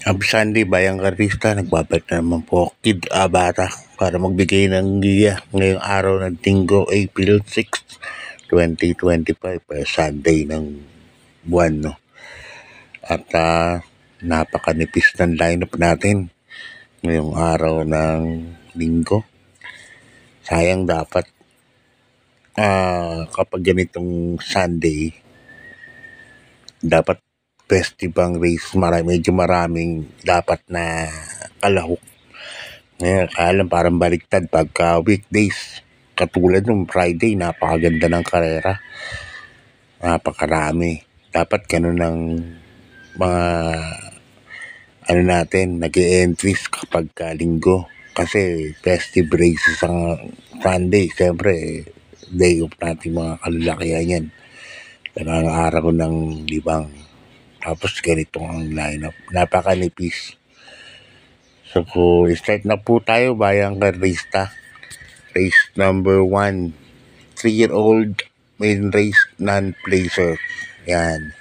Happy Sunday, Bayang Karista. Nagbabalik na naman po ako, Kid Abata, para magbigay ng giya ngayong araw ng Linggo, April 6, 2025, Sunday ng buwan, no? At napakanipis ng lineup natin ngayong araw ng Linggo. Sayang dapat kapag ganitong Sunday, dapat festive race, medyo maraming dapat na kalahok. Ngayon, alam parang baliktad pagka weekdays. Katulad nung Friday, napakaganda ng karera. Napakarami. Dapat ganun ng mga natin, nag-e-entries kapag linggo. Kasi festive races ang Sunday. Siyempre, day off natin mga kalalakihan yan. Talagang araw ng libang. Tapos ganito ang lineup. Napakanipis. So, start na po tayo, Bayang Karista. Race number 1. 3-year-old main race non-placer. Yan.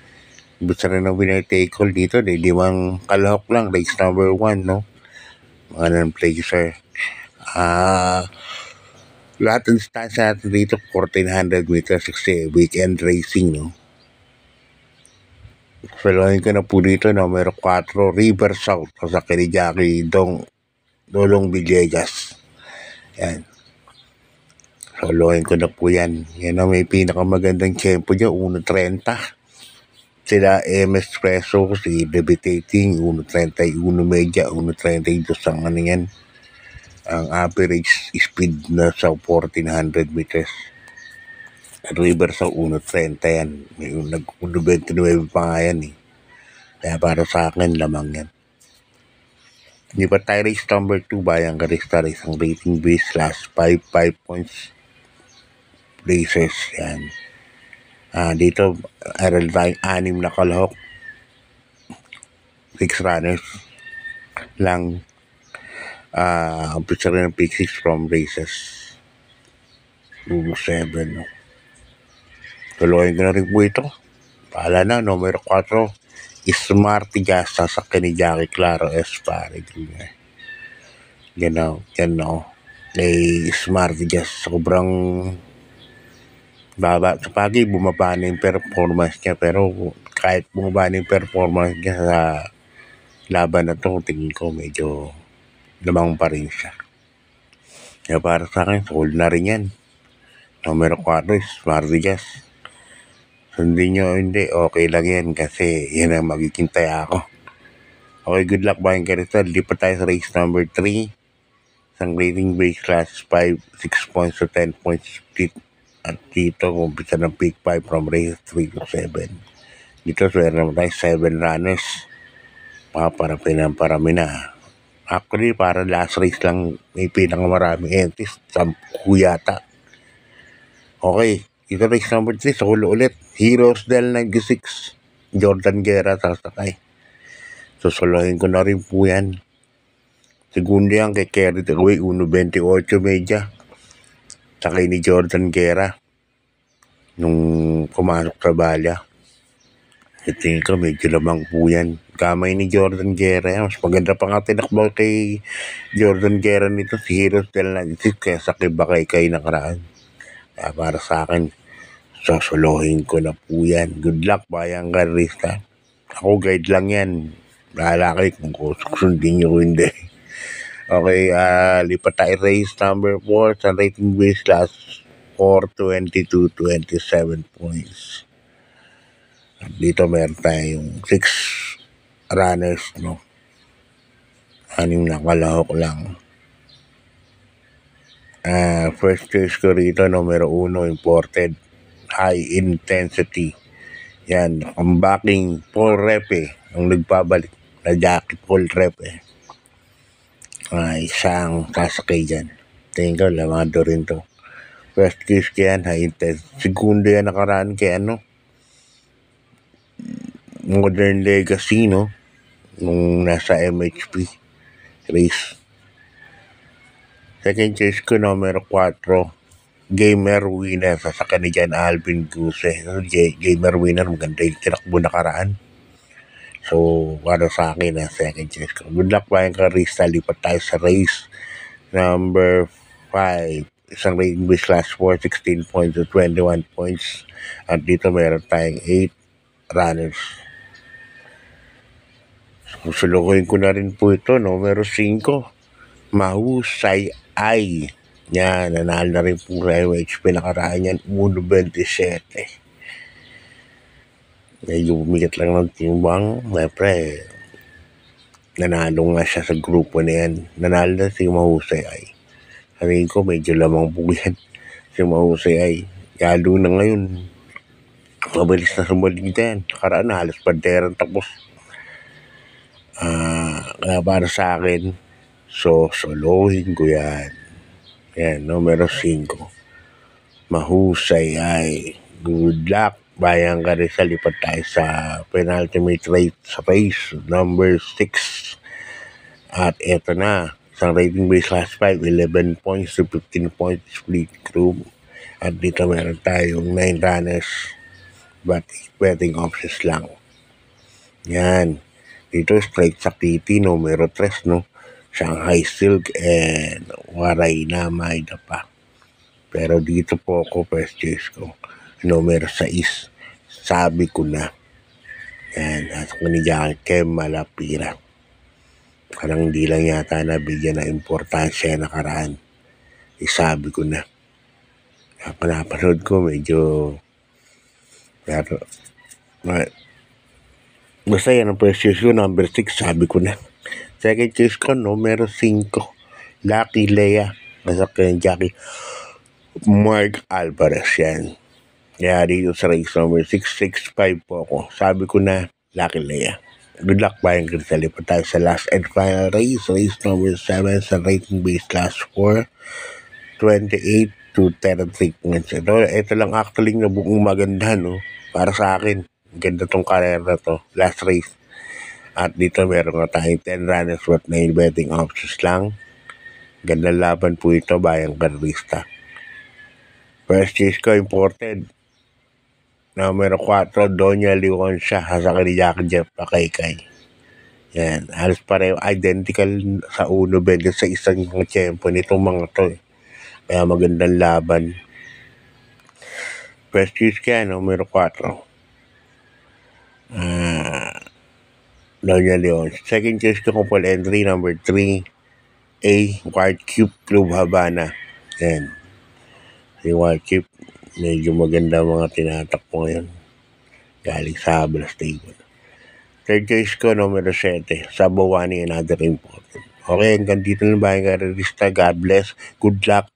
Gusto rin ng winner take all dito. 5 kalahok lang. Race number 1, no? Mga non-placer. Lahat ng stance natin dito, 1,400 meters. Kasi weekend racing, no? Saluhin ko na po dito, numero 4, River South. Sa kay Jackie Dolong Villegas. Yan. Saluhin ko na po yan. Yan ang may pinakamagandang tempo dyan, 1.30. Sila MS Preso, si Levitating, 1.31 media, 1.32 ang ano yan. Ang average speed na sa 1,400 meters. River sa 1.30 yan. May nag-1.29 pa nga yan eh. Kaya para sa akin, lamang yan. Hindi pa tayo race number 2, Bayang Karista, isang rating base last 5 points races. Yan. Dito, aral tayong 6 na kalahok. 6 runners lang. Ang picture ng pick 6 from races. 7, no? Tuloyin ko na rin po ito. Paala na, numero 4. Smarty Gas, sasakyan ni Jackie Claro Espare. Yan o. Smarty Gas, sobrang baba. Sa pagi, bumaba na yung performance niya. Pero kahit bumaba na yung performance niya sa laban na to, tingin ko medyo lamang pa rin siya. Kaya para sa akin, sold na rin yan. Numero 4, Smarty Gas. Sundin nyo, hindi, okay lang yan kasi yan ang magiging taya ako. Okay, good luck, Bayang Karista. Lipat tayo sa race number 3. Isang rating base class 5, 6 points to 10 points split. At dito, kumpisa ng pick 5 from race 3 to 7. Dito, swerte naman tayo 7 runners. Parami na. Actually, para last race lang may pinakamaraming entries. 10 yata. Okay. Ito race number 3, sa ulo ulit. Heroes del 96. Jordan Guerra sasakay. Susuluhin ko na rin po yan. Segundo yan kay Kerry Tagaway, 1.28 media. Sakay ni Jordan Guerra. Nung pumasok sa balya. Tingin ko medyo lamang po yan. Kamay ni Jordan Guerra yan. Mas maganda pa nga tinakbo kay Jordan Guerra nito. Si Heroes del 96 kaya sakay bakay kay nakaraan. Kaya para sa akin, susuluhin ko na po yan. Good luck, Bayang Karista. Ako, guide lang yan. Bahala kayo kung sundin nyo hindi. Okay, lipat tayo race number 4 sa rating base last 4.22-27 points. At dito meron tayong 6 runners, no? 6 na kalahok lang. First choice ko rito, numero 1, imported. High intensity. Yan, ang backing Paul Repe, ang nagbabalik na jacket Paul Repe. Isang sasakay dyan. Tingin ko, lamado rin to. First case ko yan, high intensity. Segundo yan nakaraan kay Modern Legacy, no? Nung nasa MHP race. Second choice ko, numero 4. Gamer Winner, sasakyan ni Jan Alvin Guse. Gamer Winner, maganda yung tinakbo nakaraan. So, para sa akin, second choice ko. Good luck, Bayang Karista. Lipat tayo sa race number 5. Isang rating base last 4, 16 points to 21 points. At dito meron tayong 8 runners. Susulukuhin ko na rin po ito, numero 5. Mahusay ay. Yan, nanalo na rin po sa MHP. Nakaraan yan, 1.27. Medyo bumigat lang ng timbang. Siyempre, nanalo nga siya sa grupo na yan. Nanalo na si Mahusay ay. Sabihin ko, medyo lamang po yan. Si Mahusay ay. Lalo na ngayon. Mabilis na sumalita yan. Nakaraan na, halos panderang tapos. Kaya para sa akin, solohin ko yan. Yan, numero 5. Mahusay ay. Good luck. Bayang Karista, lipat tayo sa penultimate race number 6. At eto na, isang rating base last 5, 11 points to 15 points split group. At dito meron tayong 9 runners, but betting options lang. Yan. Dito straight sa Kitty, numero 3, no? Shanghai Silk and Waray na Maida pa. Pero dito po ako, first choice ko. Numero 6. Sabi ko na. Yan. At ko ni Jackie Kem Malapira. Parang hindi lang yata nabigyan na importansya na nakaraan. Isabi ko na. Napanood ko medyo. Pero, basta yan ang first choice ko. Number 6. Sabi ko na. Second choice ko, numero 5. Lucky Leia. Nasa kaya Jackie Mark Alvarez yan. Kaya dito sa race number 665 po ako. Sabi ko na, Lucky Leia. Good luck, Bayang Karista. Lipat tayo sa last and final race. Race number 7 sa rating base last 4. 28 to 33 points. Ito lang actually na buong maganda, no? Para sa akin. Ganda tong karera na to. Last race. At dito meron nga tayong 10 runners with 9 betting options lang. Ganda laban po ito, Bayang Karista. First choice ko, imported. Numero 4, Doña Leoncia, hasaka ni Jackie Jeff Pakaykay. Yan, halos pareho, identical sa 1.20 sa isang mga tiyempo nitong mga to. Kaya magandang laban. First choice kaya, numero 4. Doña Leoncia. Second choice ko, couple entry, number 3. A, White Cube Club Habana. Yan. Si White Cube. Medyo maganda mga tinatakbo ngayon. Galing sa Habla Stable. Third choice ko, numero 7. Sabawani, another important. Okay, hanggang dito na Bayang Karista. God bless. Good luck.